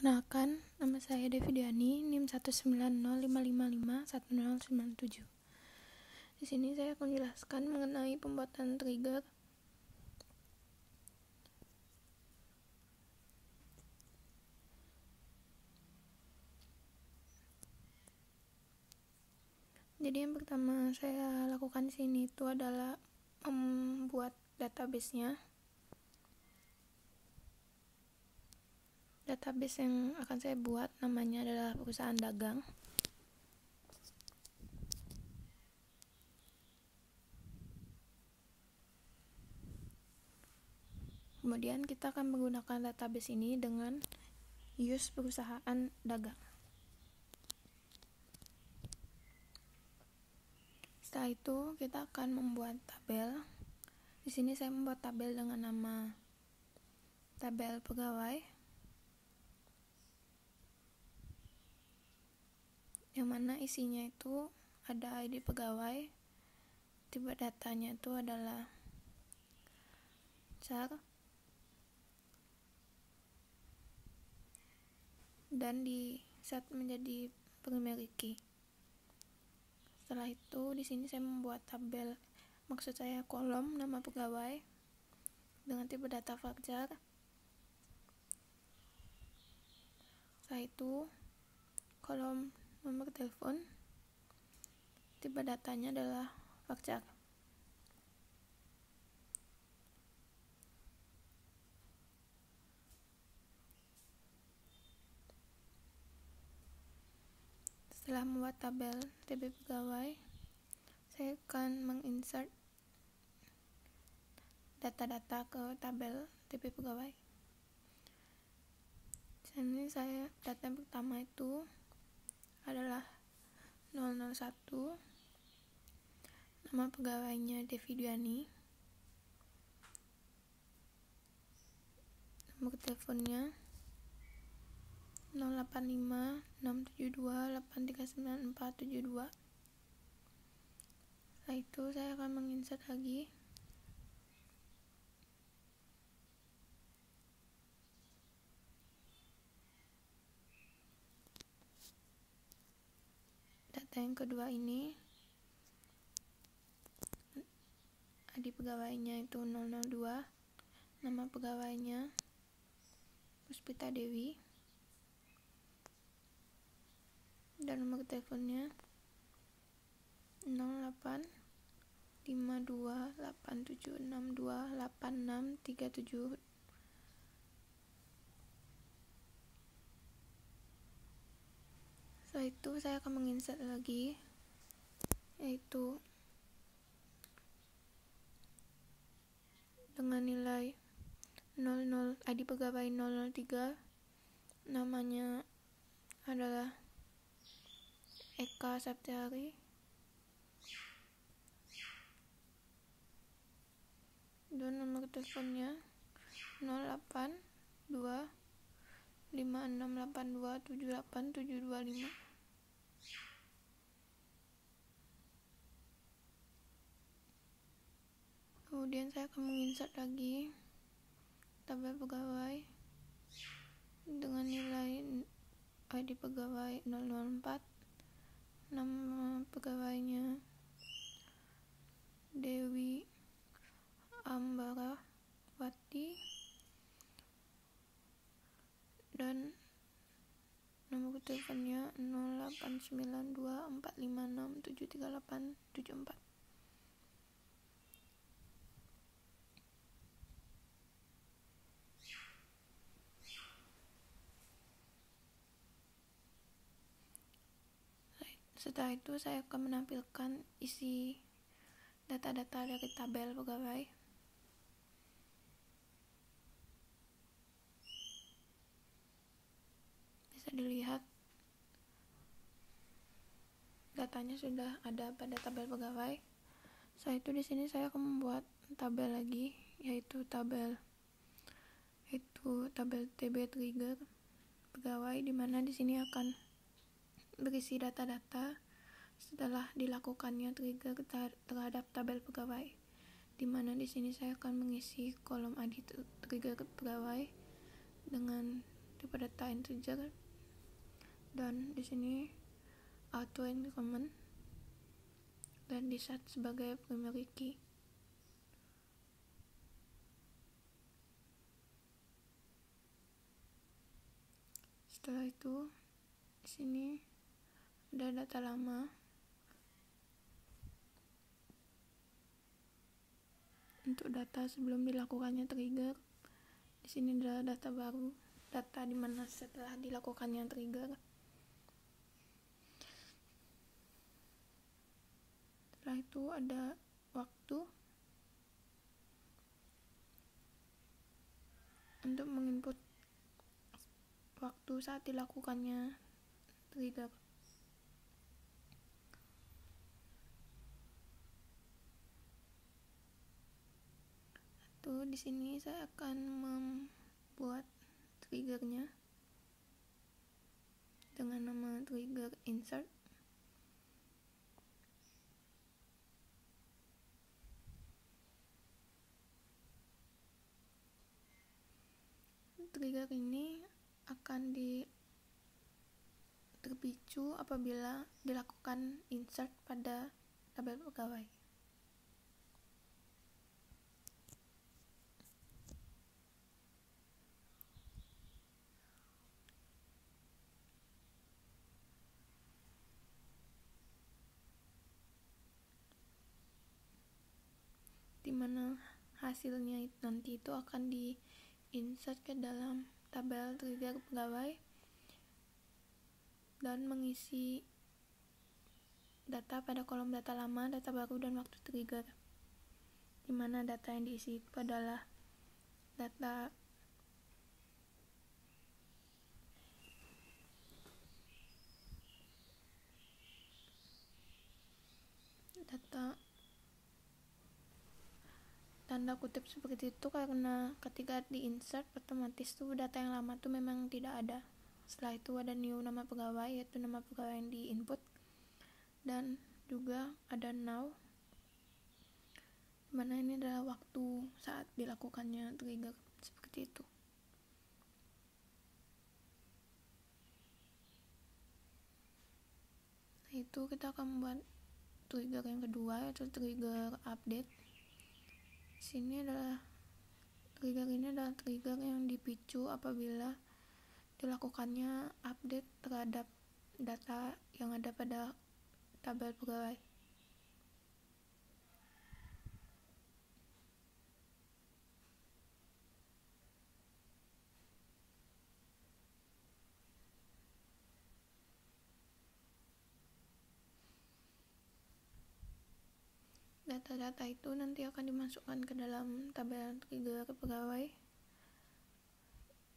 Perkenalkan, nama saya Devi Diani, NIM 19055510097. Di sini saya akan menjelaskan mengenai pembuatan trigger. Jadi yang pertama saya lakukan di sini itu adalah membuat database-nya. Database yang akan saya buat namanya adalah perusahaan dagang. Kemudian kita akan menggunakan database ini dengan use perusahaan dagang. Setelah itu kita akan membuat tabel. Di sini saya membuat tabel dengan nama tabel pegawai, yang mana isinya itu ada ID pegawai, tipe datanya itu adalah char, dan di set menjadi primary key. Setelah itu di sini saya membuat tabel, maksud saya kolom nama pegawai dengan tipe data varchar. Setelah itu kolom nomor telepon, tipe datanya adalah varchar. Setelah membuat tabel TB pegawai, saya akan menginsert data-data ke tabel TB pegawai. Di sini data yang pertama itu adalah 001, nama pegawainya Devi Diani, nomor teleponnya 085672839472. Setelah itu saya akan menginsert lagi data yang kedua ini. ID pegawainya itu 002, nama pegawainya Puspita Dewi, dan nomor teleponnya 085287628637. Setelah itu saya akan menginsert lagi, yaitu dengan nilai 00, ID pegawai 003, namanya adalah Eka Saptiari, dan nomor teleponnya 082568278725. Kemudian saya akan menginsert lagi tabel pegawai dengan nilai ID pegawai 004, nama pegawainya Dewi Ambarawati, dan nomor teleponnya 089245673874. Setelah itu saya akan menampilkan isi data-data dari tabel pegawai. Bisa dilihat datanya sudah ada pada tabel pegawai. Setelah itu di sini saya akan membuat tabel lagi, yaitu tabel TB trigger pegawai, di mana di sini akan berisi data-data setelah dilakukannya trigger terhadap tabel pegawai, di mana di sini saya akan mengisi kolom ID trigger pegawai dengan tipe data integer, dan di sini auto increment dan di set sebagai primary key. Setelah itu di sini ada data lama untuk data sebelum dilakukannya trigger. Di sini adalah data baru, data dimana setelah dilakukannya trigger. Setelah itu ada waktu untuk menginput waktu saat dilakukannya trigger. Di sini saya akan membuat triggernya dengan nama trigger insert. Trigger ini akan terpicu apabila dilakukan insert pada tabel pegawai. Dimana hasilnya nanti itu akan di-insert ke dalam tabel trigger pegawai dan mengisi data pada kolom data lama, data baru, dan waktu trigger. Dimana data yang diisi itu adalah data tanda kutip seperti itu karena ketika di-insert otomatis tuh data yang lama tuh memang tidak ada. Setelah itu ada new nama pegawai, yaitu nama pegawai yang di-input, dan juga ada now, dimana ini adalah waktu saat dilakukannya trigger, seperti itu. Nah, itu kita akan membuat trigger yang kedua, yaitu trigger update. Ini adalah trigger yang dipicu apabila dilakukannya update terhadap data yang ada pada tabel pegawai. Data-data itu nanti akan dimasukkan ke dalam tabel trigger pegawai,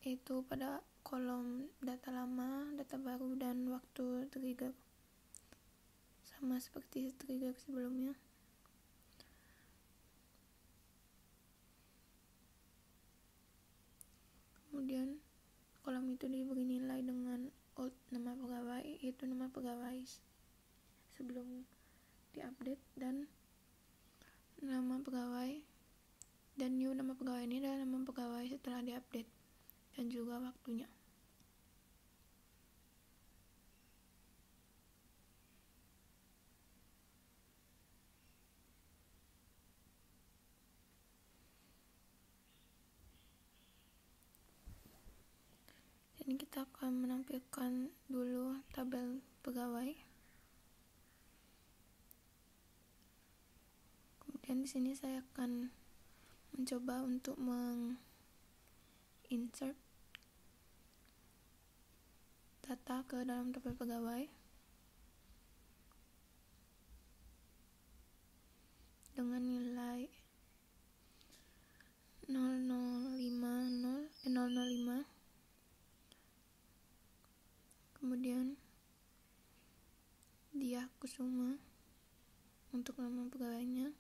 yaitu pada kolom data lama, data baru, dan waktu trigger, sama seperti trigger sebelumnya. Kemudian kolom itu diberi nilai dengan old nama pegawai, yaitu nama pegawai sebelum diupdate, dan nama pegawai, dan new nama pegawai ini adalah nama pegawai setelah diupdate dan juga waktunya. Jadi kita akan menampilkan dulu tabel pegawai. Kemudian di sini saya akan mencoba untuk insert data ke dalam tabel pegawai dengan nilai 005. Kemudian Diah Kusuma untuk nama pegawainya,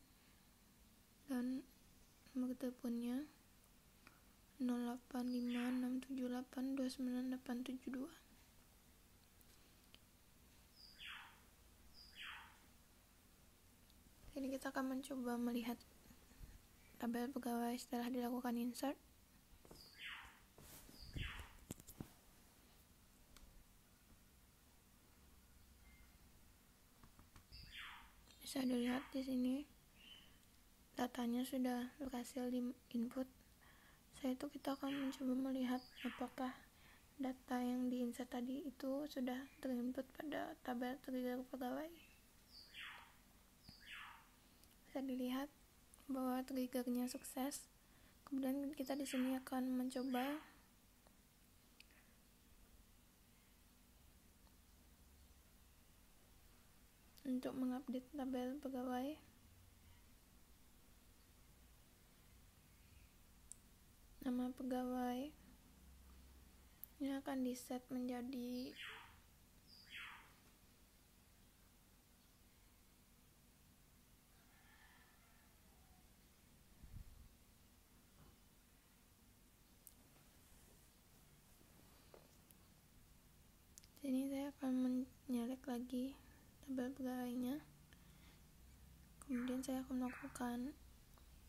dan nomor teleponnya 085678298872. Jadi kita akan mencoba melihat tabel pegawai setelah dilakukan insert. Bisa dilihat di sini datanya sudah berhasil di input. Setelah itu kita akan mencoba melihat apakah data yang diinsert tadi itu sudah terinput pada tabel trigger pegawai. Bisa dilihat bahwa triggernya sukses. Kemudian kita di sini akan mencoba untuk mengupdate tabel pegawai. Nama pegawai ini akan di-set menjadi sini. Saya akan menyelect lagi tabel pegawainya, kemudian saya akan melakukan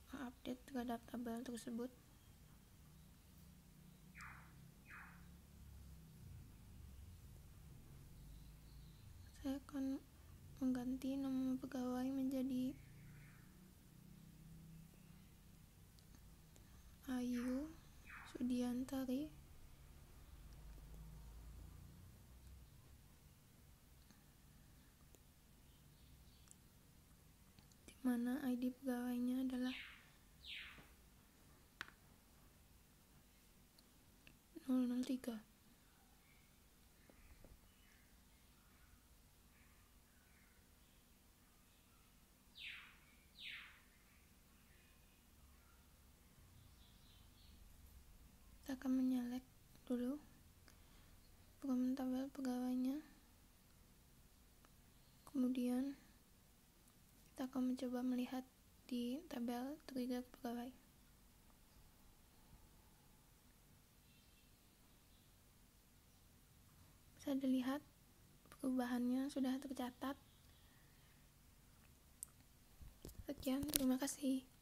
update terhadap tabel tersebut. Saya akan mengganti nama pegawai menjadi Ayu Sudiantari, di mana ID pegawainya adalah 003. Kita akan menyelect dulu program tabel pegawainya, kemudian kita akan mencoba melihat di tabel trigger pegawai. Bisa dilihat perubahannya sudah tercatat. Sekian, terima kasih.